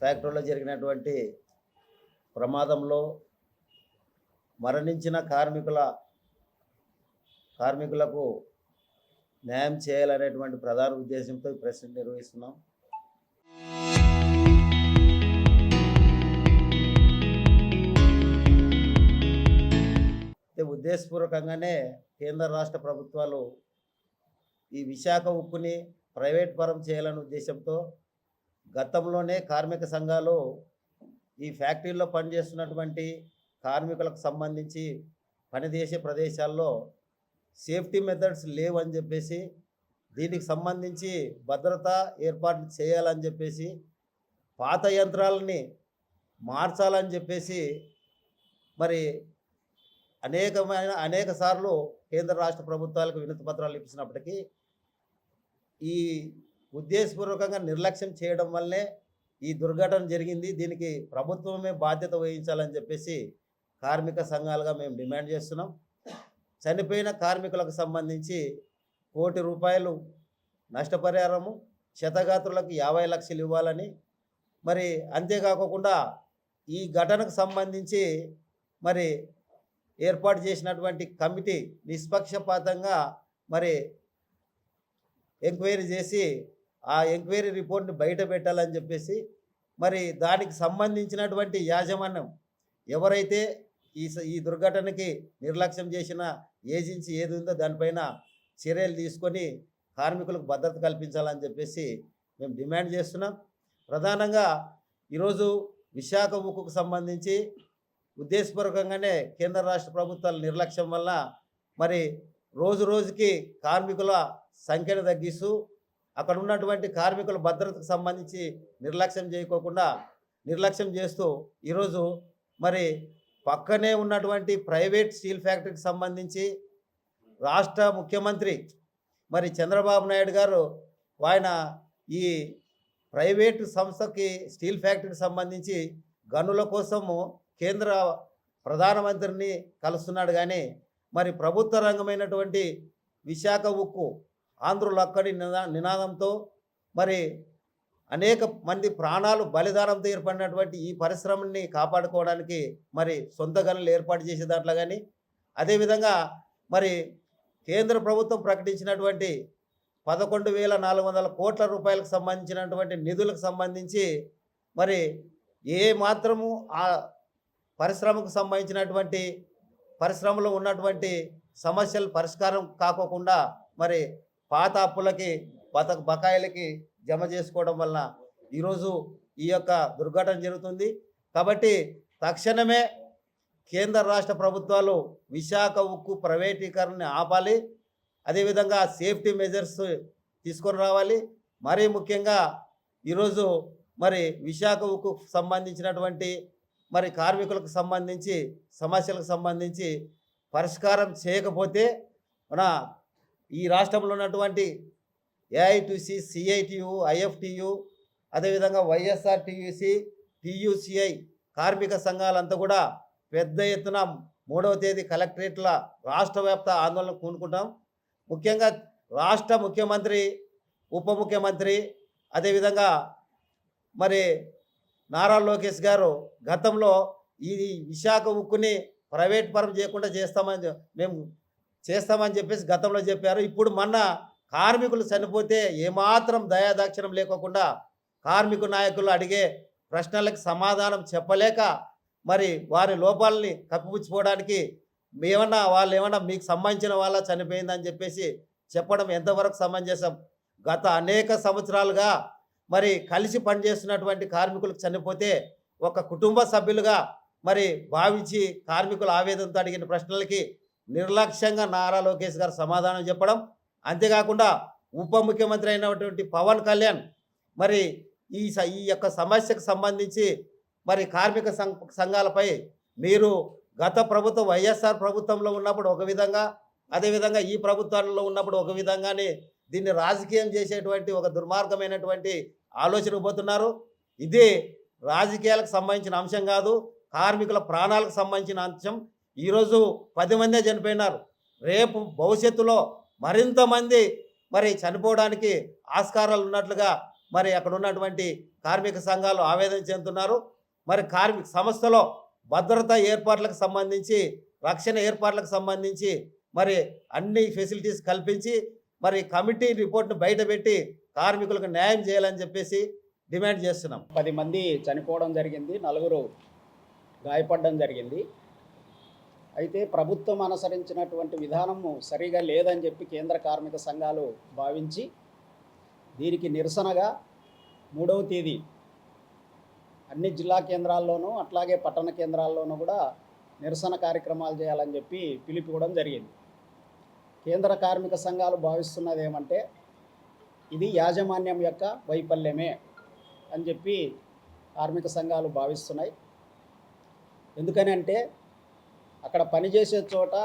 ఫ్యాక్టరీలో జరిగినటువంటి ప్రమాదంలో మరణించిన కార్మికులకు న్యాయం చేయాలనేటువంటి ప్రధాన ఉద్దేశంతో ఈ ప్రెస్ మీట్ నిర్వహిస్తున్నాం. ఉద్దేశపూర్వకంగానే కేంద్ర రాష్ట్ర ప్రభుత్వాలు ఈ విశాఖ ఉక్కుని ప్రైవేట్ పరం చేయాలనే ఉద్దేశంతో గతంలోనే కార్మిక సంఘాలు ఈ ఫ్యాక్టరీలో పనిచేస్తున్నటువంటి కార్మికులకు సంబంధించి పనిచేసే ప్రదేశాల్లో సేఫ్టీ మెథడ్స్ లేవని చెప్పేసి, దీనికి సంబంధించి భద్రత ఏర్పాట్లు చేయాలని చెప్పేసి, పాత యంత్రాలని మార్చాలని చెప్పేసి మరి అనేక సార్లు కేంద్ర రాష్ట్ర ప్రభుత్వాలకు వినతి పత్రాలు ఇచ్చినప్పటికీ ఈ ఉద్దేశపూర్వకంగా నిర్లక్ష్యం చేయడం వల్లే ఈ దుర్ఘటన జరిగింది. దీనికి ప్రభుత్వమే బాధ్యత వహించాలని చెప్పేసి కార్మిక సంఘాలుగా మేము డిమాండ్ చేస్తున్నాం. చనిపోయిన కార్మికులకు సంబంధించి ₹1 కోటి నష్టపరిహారము, క్షతగాత్రులకు 50 లక్షలు ఇవ్వాలని, మరి అంతేకాకుండా ఈ ఘటనకు సంబంధించి మరి ఏర్పాటు చేసినటువంటి కమిటీ నిష్పక్షపాతంగా మరి ఎంక్వైరీ చేసి ఆ ఎంక్వైరీ రిపోర్ట్ని బయట పెట్టాలని చెప్పేసి, మరి దానికి సంబంధించినటువంటి యాజమాన్యం ఎవరైతే ఈ దుర్ఘటనకి నిర్లక్ష్యం చేసిన ఏజెన్సీ ఏది ఉందో దానిపైన చర్యలు తీసుకొని కార్మికులకు భద్రత కల్పించాలని చెప్పేసి మేము డిమాండ్ చేస్తున్నాం. ప్రధానంగా ఈరోజు విశాఖ ఉక్కుకు సంబంధించి ఉద్దేశపూర్వకంగానే కేంద్ర రాష్ట్ర ప్రభుత్వాల నిర్లక్ష్యం వల్ల మరి రోజుకి కార్మికుల సంఖ్యను తగ్గిస్తూ అక్కడ ఉన్నటువంటి కార్మికుల భద్రతకు సంబంధించి నిర్లక్ష్యం చేస్తూ ఈరోజు మరి పక్కనే ఉన్నటువంటి ప్రైవేట్ స్టీల్ ఫ్యాక్టరీకి సంబంధించి రాష్ట్ర ముఖ్యమంత్రి మరి చంద్రబాబు నాయుడు గారు ఆయన ఈ ప్రైవేటు సంస్థకి స్టీల్ ఫ్యాక్టరీకి సంబంధించి గనుల కోసము కేంద్ర ప్రధానమంత్రిని కలుస్తున్నాడు. కానీ మరి ప్రభుత్వ రంగమైనటువంటి విశాఖ ఉక్కు ఆంధ్రులు అక్కడి నినాదంతో మరి అనేక మంది ప్రాణాలు బలిదానంతో ఏర్పడినటువంటి ఈ పరిశ్రమని కాపాడుకోవడానికి మరి సొంత గనులు ఏర్పాటు చేసే దాంట్లో కానీ, అదేవిధంగా మరి కేంద్ర ప్రభుత్వం ప్రకటించినటువంటి ₹11,400 కోట్ల సంబంధించినటువంటి నిధులకు సంబంధించి మరి ఏ మాత్రము ఆ పరిశ్రమకు సంబంధించినటువంటి పరిశ్రమలో ఉన్నటువంటి సమస్యలు పరిష్కారం కాకోకుండా మరి పాత అప్పులకి బకాయిలకి జమ చేసుకోవడం వలన ఈరోజు ఈ యొక్క దుర్ఘటన జరుగుతుంది. కాబట్టి తక్షణమే కేంద్ర రాష్ట్ర ప్రభుత్వాలు విశాఖ ఉక్కు ప్రైవేటీకరణని ఆపాలి. అదేవిధంగా సేఫ్టీ మెజర్స్ తీసుకొని రావాలి. మరీ ముఖ్యంగా ఈరోజు మరి విశాఖ ఉక్కు సంబంధించినటువంటి మరి కార్మికులకు సంబంధించి సమస్యలకు సంబంధించి పరిష్కారం చేయకపోతే మన ఈ రాష్ట్రంలో ఉన్నటువంటి ఏఐటీసీ, సిఐటియు, ఐఎఫ్టియు, అదేవిధంగా వైఎస్ఆర్టీయూసీ, టీయూసీఐ కార్మిక సంఘాలంతా కూడా పెద్ద ఎత్తున 3వ తేదీ కలెక్టరేట్ల రాష్ట్ర వ్యాప్త ఆందోళన పూనుకుంటాం. ముఖ్యంగా రాష్ట్ర ముఖ్యమంత్రి, ఉప ముఖ్యమంత్రి, అదేవిధంగా మరి నారా లోకేష్ గారు గతంలో ఈ విశాఖ ఉక్కుని ప్రైవేట్ పరం చేయకుండా చేస్తామని చెప్పేసి గతంలో చెప్పారు. ఇప్పుడు మొన్న కార్మికులు చనిపోతే ఏమాత్రం దయాదాక్షిణ్యం లేకోకుండా కార్మిక నాయకులు అడిగే ప్రశ్నలకు సమాధానం చెప్పలేక మరి వారి లోపాలని కప్పిపుచ్చుకోవడానికి వాళ్ళు ఏమన్నా మీకు సంబంధించిన వాళ్ళ చనిపోయిందని చెప్పేసి చెప్పడం ఎంతవరకు సమంజసం? గత అనేక సంవత్సరాలుగా మరి కలిసి పనిచేస్తున్నటువంటి కార్మికులకు చనిపోతే ఒక కుటుంబ సభ్యులుగా మరి భావించి కార్మికుల ఆవేదనతో అడిగిన ప్రశ్నలకి నిర్లక్ష్యంగా నారా లోకేష్ గారు సమాధానం చెప్పడం, అంతేకాకుండా ఉప ముఖ్యమంత్రి అయినటువంటి పవన్ కళ్యాణ్ మరి ఈ యొక్క సమస్యకు సంబంధించి మరి కార్మిక సంఘాలపై మీరు గత ప్రభుత్వం వైఎస్ఆర్ ప్రభుత్వంలో ఉన్నప్పుడు ఒక విధంగా, అదేవిధంగా ఈ ప్రభుత్వంలో ఉన్నప్పుడు ఒక విధంగానే దీన్ని రాజకీయం చేసేటువంటి ఒక దుర్మార్గమైనటువంటి ఆలోచనకు పోతున్నారు. ఇది రాజకీయాలకు సంబంధించిన అంశం కాదు, కార్మికుల ప్రాణాలకు సంబంధించిన అంశం. ఈరోజు 10 మందే చనిపోయినారు. రేపు భవిష్యత్తులో మరింత మంది మరి చనిపోవడానికి ఆస్కారాలు ఉన్నట్లుగా మరి అక్కడ ఉన్నటువంటి కార్మిక సంఘాలు ఆవేదన చెందుతున్నారు. మరి కార్మిక సంస్థలో భద్రతా ఏర్పాట్లకు సంబంధించి, రక్షణ ఏర్పాట్లకు సంబంధించి మరి అన్ని ఫెసిలిటీస్ కల్పించి మరి కమిటీ రిపోర్ట్‌ను బయటపెట్టి కార్మికులకు న్యాయం చేయాలని చెప్పేసి డిమాండ్ చేస్తున్నాం. 10 మంది చనిపోవడం జరిగింది, 4 గాయపడడం జరిగింది. అయితే ప్రభుత్వం అనుసరించినటువంటి విధానము సరిగా లేదని చెప్పి కేంద్ర కార్మిక సంఘాలు భావించి దీనికి నిరసనగా 3వ తేదీ అన్ని జిల్లా కేంద్రాల్లోనూ అట్లాగే పట్టణ కేంద్రాల్లోనూ కూడా నిరసన కార్యక్రమాలు చేయాలని చెప్పి పిలుపుకోవడం జరిగింది. కేంద్ర కార్మిక సంఘాలు భావిస్తున్నది ఏమంటే ఇది యాజమాన్యం యొక్క వైఫల్యమే అని చెప్పి కార్మిక సంఘాలు భావిస్తున్నాయి. ఎందుకని అంటే అక్కడ పనిచేసే చోట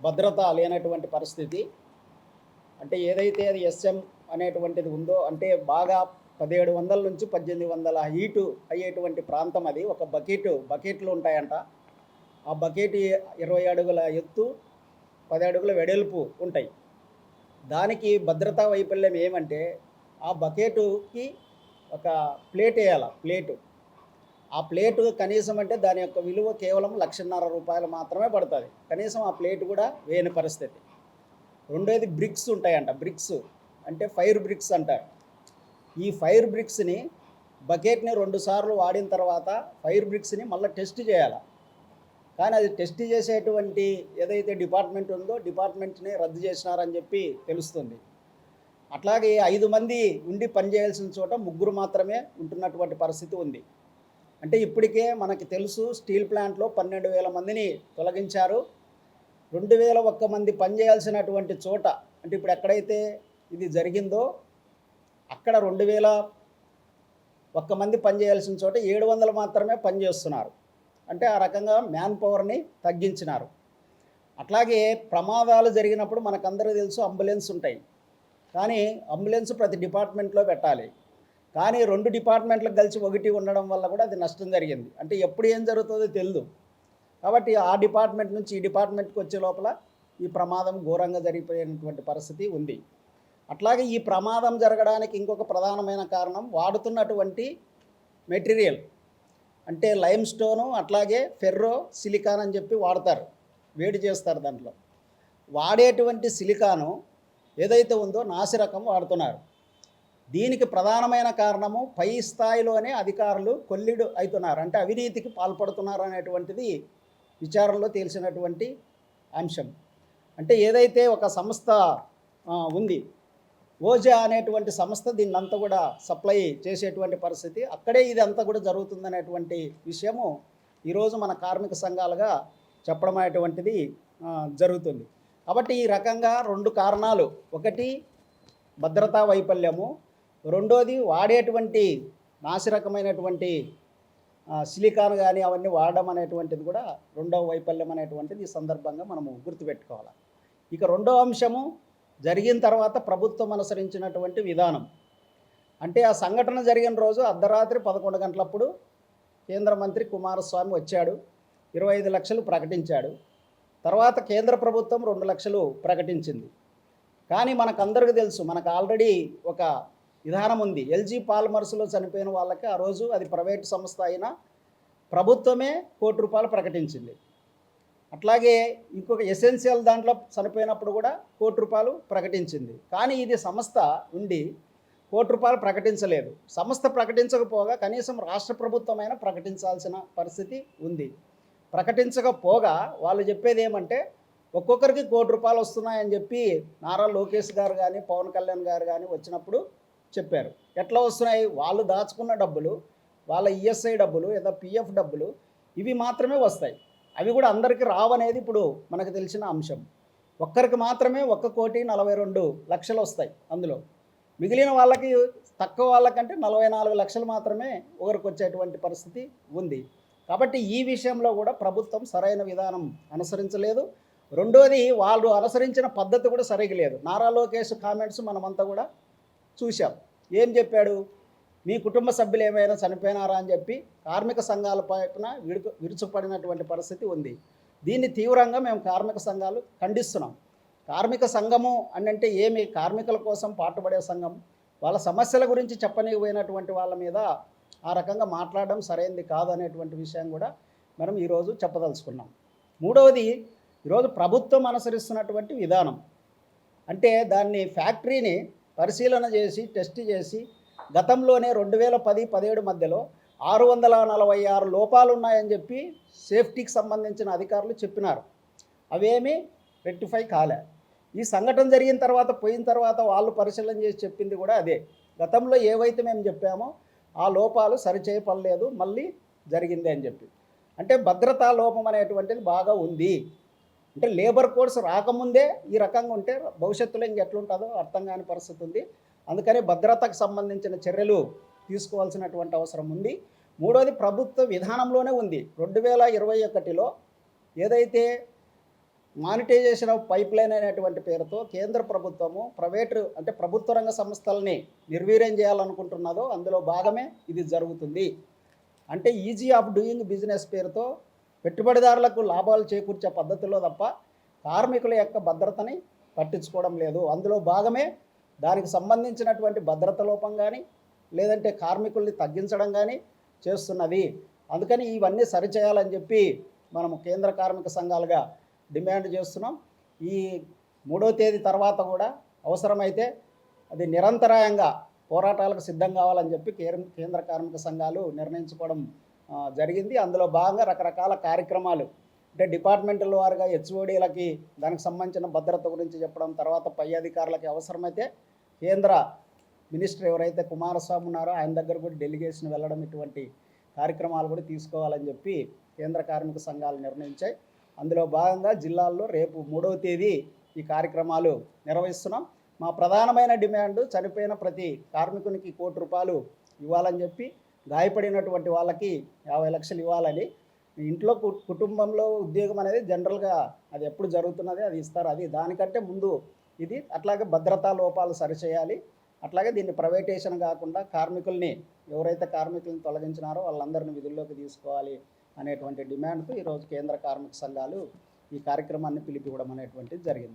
భద్రత లేనటువంటి పరిస్థితి. అంటే ఏదైతే అది ఎస్ఎం అనేటువంటిది ఉందో, అంటే బాగా 1700 నుంచి 1800 హీటు అయ్యేటువంటి ప్రాంతం అది. ఒక బకెట్లు ఉంటాయంట. ఆ బకెట్ 20 అడుగుల ఎత్తు, 10 అడుగుల వెడల్పు ఉంటాయి. దానికి భద్రతా వైఫల్యం ఏమంటే ఆ బకెటుకి ఒక ప్లేట్ వేయాలి. ఆ ప్లేటు కనీసం అంటే దాని యొక్క విలువ కేవలం ₹1,50,000 మాత్రమే పడుతుంది. కనీసం ఆ ప్లేట్ కూడా వేయని పరిస్థితి. రెండోది బ్రిక్స్ ఉంటాయంట. బ్రిక్స్ అంటే ఫైర్ బ్రిక్స్ అంటారు. ఈ ఫైర్ బ్రిక్స్ని బకెట్ని 2 సార్లు వాడిన తర్వాత ఫైర్ బ్రిక్స్ని మళ్ళీ టెస్ట్ చేయాలి. కానీ అది టెస్ట్ చేసేటువంటి ఏదైతే డిపార్ట్మెంట్ ఉందో డిపార్ట్మెంట్ని రద్దు చేసినారని చెప్పి తెలుస్తుంది. అట్లాగే 5 మంది ఉండి పనిచేయాల్సిన చోట 3 మాత్రమే ఉంటున్నటువంటి పరిస్థితి ఉంది. అంటే ఇప్పటికే మనకి తెలుసు స్టీల్ ప్లాంట్లో 12,000 మందిని తొలగించారు. 2,001 మంది పనిచేయాల్సినటువంటి చోట, అంటే ఇప్పుడు ఎక్కడైతే ఇది జరిగిందో అక్కడ 2,001 మంది పనిచేయాల్సిన చోట 700 మాత్రమే పనిచేస్తున్నారు. అంటే ఆ రకంగా మ్యాన్ పవర్ని తగ్గించినారు. అట్లాగే ప్రమాదాలు జరిగినప్పుడు మనకందరికీ తెలుసు అంబులెన్స్ ఉంటాయి. కానీ అంబులెన్స్ ప్రతి డిపార్ట్మెంట్లో పెట్టాలి. కానీ 2 డిపార్ట్మెంట్లకు కలిసి ఒకటి ఉండడం వల్ల కూడా అది నష్టం జరిగింది. అంటే ఎప్పుడు ఏం జరుగుతుందో తెలియదు. కాబట్టి ఆ డిపార్ట్మెంట్ నుంచి ఈ డిపార్ట్మెంట్కి వచ్చే లోపల ఈ ప్రమాదం ఘోరంగా జరిగిపోయినటువంటి పరిస్థితి ఉంది. అట్లాగే ఈ ప్రమాదం జరగడానికి ఇంకొక ప్రధానమైన కారణం వాడుతున్నటువంటి మెటీరియల్. అంటే లైమ్ స్టోను అట్లాగే ఫెర్రో సిలికాన్ అని చెప్పి వాడతారు, వేడి చేస్తారు. దాంట్లో వాడేటువంటి సిలికాను ఏదైతే ఉందో నాసిరకం వాడుతున్నారు. దీనికి ప్రధానమైన కారణము పై స్థాయిలోనే అధికారులు కొల్లిడు అవుతున్నారు, అంటే అవినీతికి పాల్పడుతున్నారు అనేటువంటిది విచారణలో తెలిసినటువంటి అంశం. అంటే ఏదైతే ఒక సంస్థ ఉంది, ఓజా అనేటువంటి సంస్థ దీన్నంతా కూడా సప్లై చేసేటువంటి పరిస్థితి, అక్కడే ఇది అంతా కూడా జరుగుతుందనేటువంటి విషయము ఈరోజు మన కార్మిక సంఘాలుగా చెప్పడం అనేటువంటిది జరుగుతుంది. కాబట్టి ఈ రకంగా 2 కారణాలు, ఒకటి భద్రతా వైఫల్యము, రెండోది వాడేటువంటి నాసిరకమైనటువంటి సిలికాన్ కానీ అవన్నీ వాడడం అనేటువంటిది కూడా రెండవ వైఫల్యం అనేటువంటిది ఈ సందర్భంగా మనము గుర్తుపెట్టుకోవాలి. ఇక రెండవ అంశము జరిగిన తర్వాత ప్రభుత్వం అనుసరించినటువంటి విధానం. అంటే ఆ సంఘటన జరిగిన రోజు అర్ధరాత్రి 11 గంటలప్పుడు కేంద్ర మంత్రి కుమారస్వామి వచ్చాడు, 25 లక్షలు ప్రకటించాడు. తర్వాత కేంద్ర ప్రభుత్వం 2 లక్షలు ప్రకటించింది. కానీ మనకందరికీ తెలుసు, మనకు ఆల్రెడీ ఒక విధానం ఉంది. ఎల్జీ పాలిమర్స్లో చనిపోయిన వాళ్ళకి ఆ రోజు అది ప్రైవేట్ సంస్థ అయినా ప్రభుత్వమే ₹1,00,00,000 ప్రకటించింది. అట్లాగే ఇంకొక ఎసెన్షియల్ దాంట్లో చనిపోయినప్పుడు కూడా ₹1,00,00,000 ప్రకటించింది. కానీ ఇది సంస్థ ఉండి ₹1,00,00,000 ప్రకటించలేదు. సంస్థ ప్రకటించకపోగా కనీసం రాష్ట్ర ప్రభుత్వమైనా ప్రకటించాల్సిన పరిస్థితి ఉంది. ప్రకటించకపోగా వాళ్ళు చెప్పేది ఏమంటే ఒక్కొక్కరికి ₹1,00,00,000 వస్తున్నాయని చెప్పి నారా లోకేష్ గారు కానీ పవన్ కళ్యాణ్ గారు కానీ వచ్చినప్పుడు చెప్పారు. ఎట్లా వస్తున్నాయి? వాళ్ళు దాచుకున్న డబ్బులు, వాళ్ళ ఈఎస్ఐ డబ్బులు, లేదా పిఎఫ్ డబ్బులు, ఇవి మాత్రమే వస్తాయి. అవి కూడా అందరికీ రావనేది ఇప్పుడు మనకు తెలిసిన అంశం. ఒక్కరికి మాత్రమే 1,42,00,000 వస్తాయి. అందులో మిగిలిన వాళ్ళకి, తక్కువ వాళ్ళకంటే 44 లక్షలు మాత్రమే ఒకరికి వచ్చేటువంటి పరిస్థితి ఉంది. కాబట్టి ఈ విషయంలో కూడా ప్రభుత్వం సరైన విధానం అనుసరించలేదు. రెండోది, వాళ్ళు అనుసరించిన పద్ధతి కూడా సరిగ్గా లేదు. నారా లోకేష్ కామెంట్స్ మనమంతా కూడా చూశాం. ఏం చెప్పాడు? మీ కుటుంబ సభ్యులు ఏమైనా చనిపోయినారా అని చెప్పి కార్మిక సంఘాల పైన విరుచుపడినటువంటి పరిస్థితి ఉంది. దీన్ని తీవ్రంగా మేము కార్మిక సంఘాలు ఖండిస్తున్నాం. కార్మిక సంఘము అంటే ఏమి? కార్మికుల కోసం పాటుపడే సంఘం. వాళ్ళ సమస్యల గురించి చెప్పనిపోయినటువంటి వాళ్ళ మీద ఆ రకంగా మాట్లాడడం సరైనది కాదు అనేటువంటి విషయం కూడా మనం ఈరోజు చెప్పదలుచుకున్నాం. మూడవది, ఈరోజు ప్రభుత్వం అనుసరిస్తున్నటువంటి విధానం అంటే దాన్ని ఫ్యాక్టరీని పరిశీలన చేసి టెస్ట్ చేసి గతంలోనే 2010-17 మధ్యలో 646 లోపాలు ఉన్నాయని చెప్పి సేఫ్టీకి సంబంధించిన అధికారులు చెప్పినారు. అవేమీ రెక్టిఫై కాలే. ఈ సంఘటన జరిగిన తర్వాత పోయిన తర్వాత వాళ్ళు పరిశీలన చేసి చెప్పింది కూడా అదే. గతంలో ఏవైతే మేము చెప్పామో ఆ లోపాలు సరిచేయపడలేదు, మళ్ళీ జరిగింది అని చెప్పి. అంటే భద్రతా లోపం అనేటువంటిది బాగా ఉంది. అంటే లేబర్ కోడ్స్ రాకముందే ఈ రకంగా ఉంటే భవిష్యత్తులో ఇంకెట్లుంటుందో అర్థం కాని పరిస్థితి ఉంది. అందుకని భద్రతకు సంబంధించిన చర్యలు తీసుకోవాల్సినటువంటి అవసరం ఉంది. మూడోది, ప్రభుత్వ విధానంలోనే ఉంది. 2021లో ఏదైతే మానిటైజేషన్ ఆఫ్ పైప్ లైన్ అనేటువంటి పేరుతో కేంద్ర ప్రభుత్వము ప్రైవేటు అంటే ప్రభుత్వ రంగ సంస్థలని నిర్వీర్యం చేయాలనుకుంటున్నదో అందులో భాగమే ఇది జరుగుతుంది. అంటే ఈజీ ఆఫ్ డూయింగ్ బిజినెస్ పేరుతో పెట్టుబడిదారులకు లాభాలు చేకూర్చే పద్ధతిలో తప్ప కార్మికుల యొక్క భద్రతని పట్టించుకోవడం లేదు. అందులో భాగమే దానికి సంబంధించినటువంటి భద్రత లోపం కానీ లేదంటే కార్మికుల్ని తగ్గించడం కానీ చేస్తున్నది. అందుకని ఇవన్నీ సరిచేయాలని చెప్పి మనము కేంద్ర కార్మిక సంఘాలుగా డిమాండ్ చేస్తున్నాం. ఈ 3వ తేదీ తర్వాత కూడా అవసరమైతే అది నిరంతరాయంగా పోరాటాలకు సిద్ధం కావాలని చెప్పి కేంద్ర కార్మిక సంఘాలు నిర్ణయించుకోవడం జరిగింది. అందులో భాగంగా రకరకాల కార్యక్రమాలు అంటే డిపార్ట్మెంటల్ వారుగా హెచ్ఓడీలకి దానికి సంబంధించిన భద్రత గురించి చెప్పడం, తర్వాత పై అధికారులకి అవసరమైతే కేంద్ర మినిస్టర్ ఎవరైతే కుమారస్వామి ఉన్నారో ఆయన దగ్గర కూడా డెలిగేషన్ వెళ్ళడం, ఇటువంటి కార్యక్రమాలు కూడా తీసుకోవాలని చెప్పి కేంద్ర కార్మిక సంఘాలు నిర్ణయించాయి. అందులో భాగంగా జిల్లాల్లో రేపు 3వ తేదీ ఈ కార్యక్రమాలు నిర్వహిస్తున్నాం. మా ప్రధానమైన డిమాండ్ చనిపోయిన ప్రతి కార్మికునికి ₹1,00,00,000 ఇవ్వాలని చెప్పి, గాయపడినటువంటి వాళ్ళకి 50 లక్షలు ఇవ్వాలని. ఇంట్లో కుటుంబంలో ఉద్యోగం అనేది జనరల్గా అది ఎప్పుడు జరుగుతున్నది, అది ఇస్తారు. అది దానికంటే ముందు ఇది. అట్లాగే భద్రతా లోపాలు సరిచేయాలి. అట్లాగే దీన్ని ప్రైవేటేషన్ కాకుండా కార్మికుల్ని ఎవరైతే కార్మికులను తొలగించినారో వాళ్ళందరినీ విధుల్లోకి తీసుకోవాలి అనేటువంటి డిమాండ్తో ఈరోజు కేంద్ర కార్మిక సంఘాలు ఈ కార్యక్రమాన్ని పిలిపివ్వడం అనేటువంటిది జరిగింది.